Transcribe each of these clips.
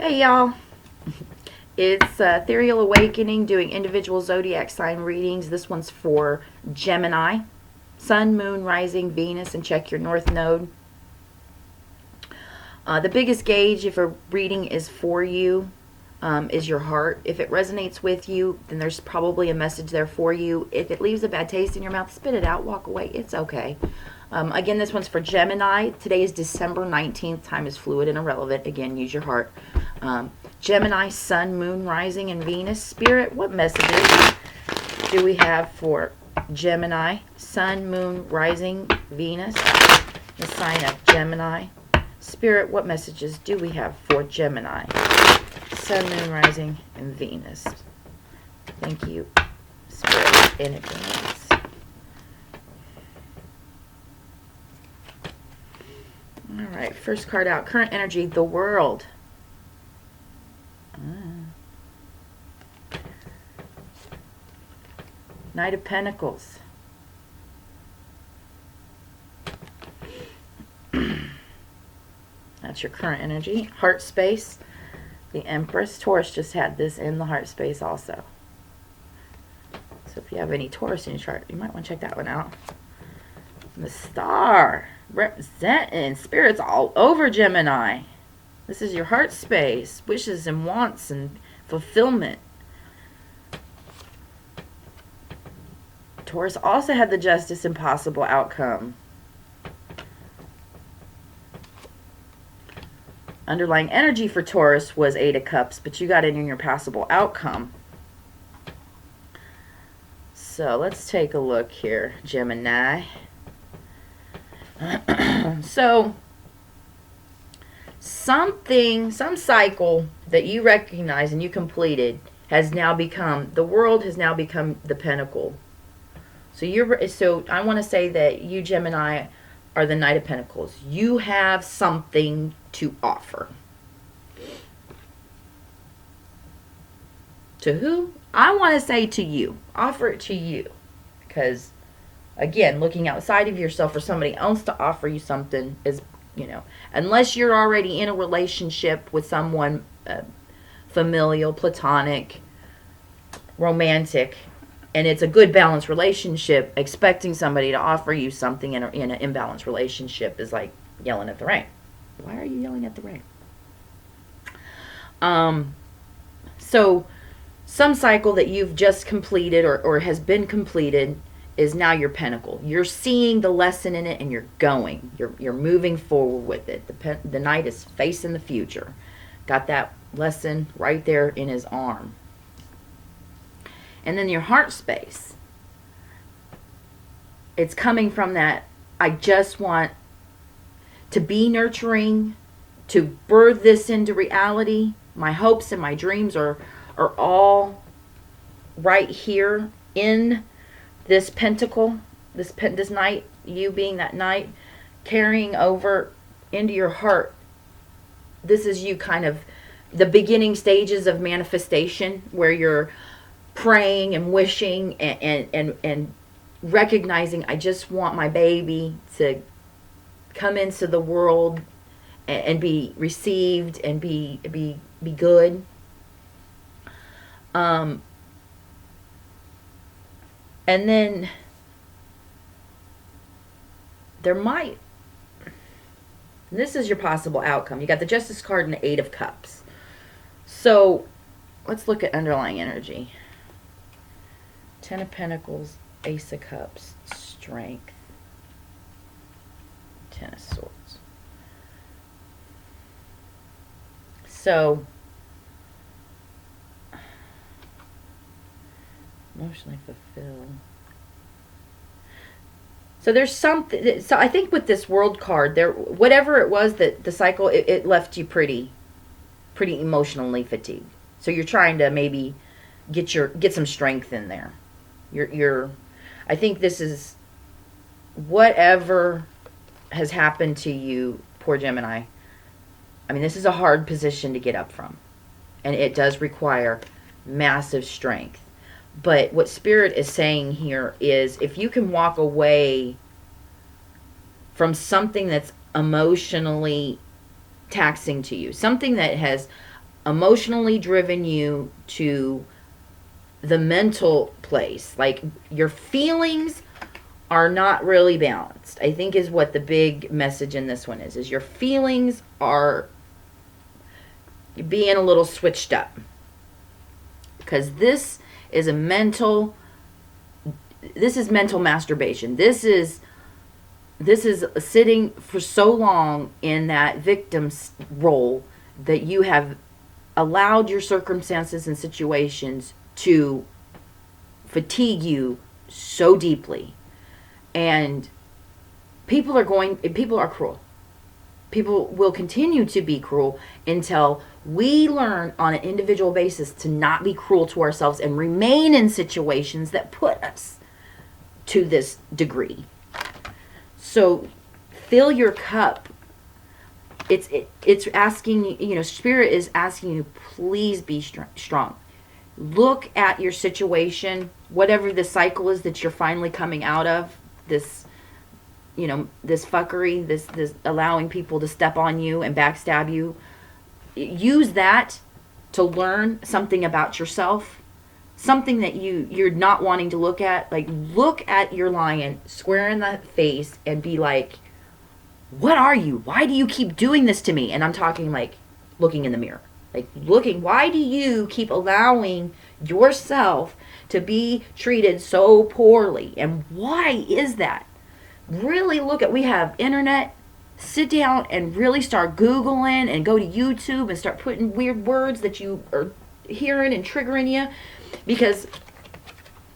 Hey y'all, it's Ethereal Awakening doing individual zodiac sign readings. This one's for Gemini, Sun, Moon, Rising, Venus, and check your North Node. The biggest gauge if a reading is for you is your heart. If it resonates with you, then there's probably a message there for you. If it leaves a bad taste in your mouth, spit it out, walk away. It's okay. Again, this one's for Gemini. Today is December 19th. Time is fluid and irrelevant. Again, use your heart. Gemini, Sun, Moon, Rising, and Venus. Spirit, what messages do we have for Gemini, Sun, Moon, Rising, Venus? The sign of Gemini. Spirit, what messages do we have for Gemini, Sun, Moon, Rising, and Venus? Thank you, Spirit, in advance. All right, first card out. Current energy, the World. Knight of Pentacles. That's your current energy. Heart space. The Empress. Taurus just had this in the heart space also. So if you have any Taurus in your chart, you might want to check that one out. The Star. Representing spirits all over Gemini. This is your heart space. Wishes and wants and fulfillment. Taurus also had the Justice and possible outcome. Underlying energy for Taurus was Eight of Cups, but you got it in your possible outcome. So let's take a look here, Gemini. So some cycle that you recognize and you completed has now become, the World has now become the Pentacle. So I want to say that you, Gemini, are the Knight of Pentacles. You have something to offer. To who? I want to say to you. Offer it to you. Because, again, looking outside of yourself for somebody else to offer you something is, unless you're already in a relationship with someone familial, platonic, romantic, and it's a good balanced relationship, expecting somebody to offer you something in an imbalanced relationship is like yelling at the rain. Why are you yelling at the rain? So some cycle that you've just completed or has been completed is now your Pentacle. You're seeing the lesson in it and you're going. You're moving forward with it. The Knight is facing the future. Got that lesson right there in his arm. And then your heart space. It's coming from that, I just want to be nurturing, to birth this into reality. My hopes and my dreams are all right here in this Pentacle, this Knight, you being that Knight, carrying over into your heart. This is you kind of the beginning stages of manifestation where you're praying and wishing and recognizing, I just want my baby to come into the world and be received and be good. And then there might, this is your possible outcome. You got the Justice card and the Eight of Cups. So let's look at underlying energy. Ten of Pentacles, Ace of Cups, Strength, Ten of Swords. So, emotionally fulfilled. So there's something, so I think with this World card, there, whatever it was that the cycle, it left you pretty emotionally fatigued. So you're trying to maybe get some strength in there. I think this is whatever has happened to you, poor Gemini. I mean, this is a hard position to get up from. And it does require massive strength. But what Spirit is saying here is if you can walk away from something that's emotionally taxing to you, something that has emotionally driven you to the mental place. Like, your feelings are not really balanced, I think, is what the big message in this one is your feelings are being a little switched up. Because this is mental masturbation. This is sitting for so long in that victim's role that you have allowed your circumstances and situations to fatigue you so deeply. And people are cruel. People will continue to be cruel until we learn on an individual basis to not be cruel to ourselves and remain in situations that put us to this degree. So fill your cup. It's asking, Spirit is asking you, please be strong. Look at your situation, whatever the cycle is that you're finally coming out of, this fuckery, this allowing people to step on you and backstab you. Use that to learn something about yourself, something that you're not wanting to look at. Like, look at your lion square in the face and be like, what are you? Why do you keep doing this to me? And I'm talking like looking in the mirror. Like, why do you keep allowing yourself to be treated so poorly? And why is that? Really look at, we have internet. Sit down and really start Googling and go to YouTube and start putting weird words that you are hearing and triggering you. Because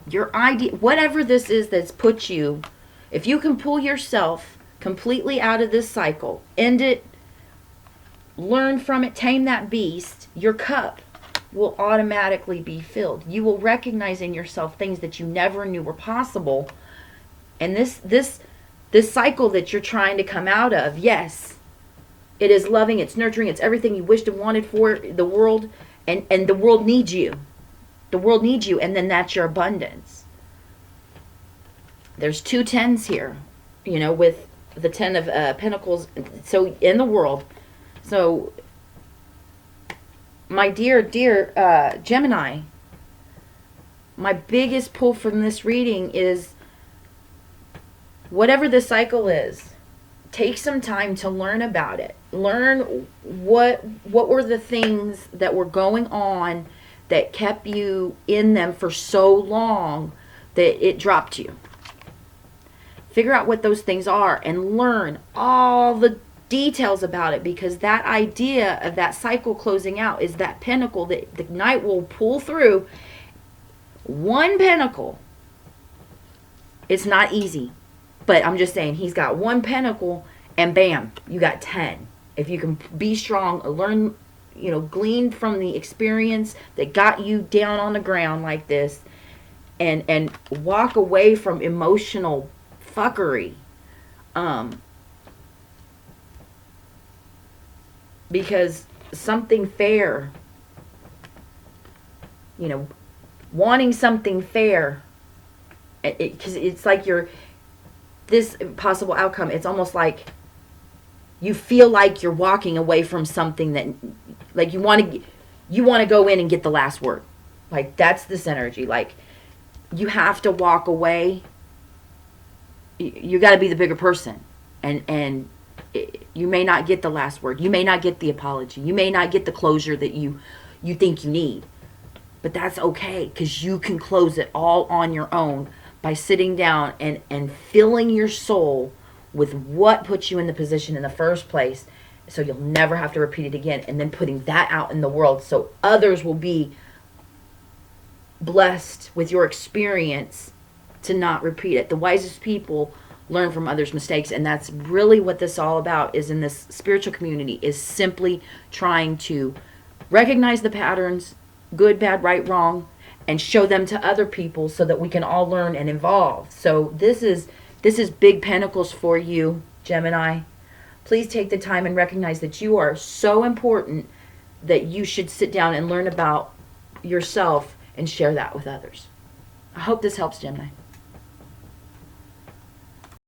your idea, whatever this is that's put you, if you can pull yourself completely out of this cycle, end it, learn from it, tame that beast, your cup will automatically be filled. You will recognize in yourself things that you never knew were possible. And this cycle that you're trying to come out of, yes, it is loving, it's nurturing, it's everything you wished and wanted for the world, and the world needs you. The world needs you, and then that's your abundance. There's 2 10s here, with the 10 of Pentacles, so in the world. So, my dear Gemini, my biggest pull from this reading is, whatever the cycle is, take some time to learn about it. Learn what were the things that were going on that kept you in them for so long that it dropped you. Figure out what those things are and learn all the details about it, because that idea of that cycle closing out is that pentacle that the knight will pull through. One pentacle. It's not easy. But I'm just saying, he's got 1 pentacle and bam, you got 10. If you can be strong, learn, glean from the experience that got you down on the ground like this, and walk away from emotional fuckery. Because something fair, wanting something fair, because it's like this possible outcome, it's almost like you feel like you're walking away from something that, like, you want to go in and get the last word. Like, that's this energy. Like, you have to walk away. You got to be the bigger person, and you may not get the last word. You may not get the apology. You may not get the closure that you think you need, but that's okay, because you can close it all on your own by sitting down and filling your soul with what put you in the position in the first place, so you'll never have to repeat it again, and then putting that out in the world so others will be blessed with your experience to not repeat it. The wisest people learn from others' mistakes, and that's really what this is all about, is in this spiritual community, is simply trying to recognize the patterns, good, bad, right, wrong, and show them to other people so that we can all learn and evolve. So this is big pentacles for you, Gemini. Please take the time and recognize that you are so important that you should sit down and learn about yourself and share that with others. I hope this helps, Gemini.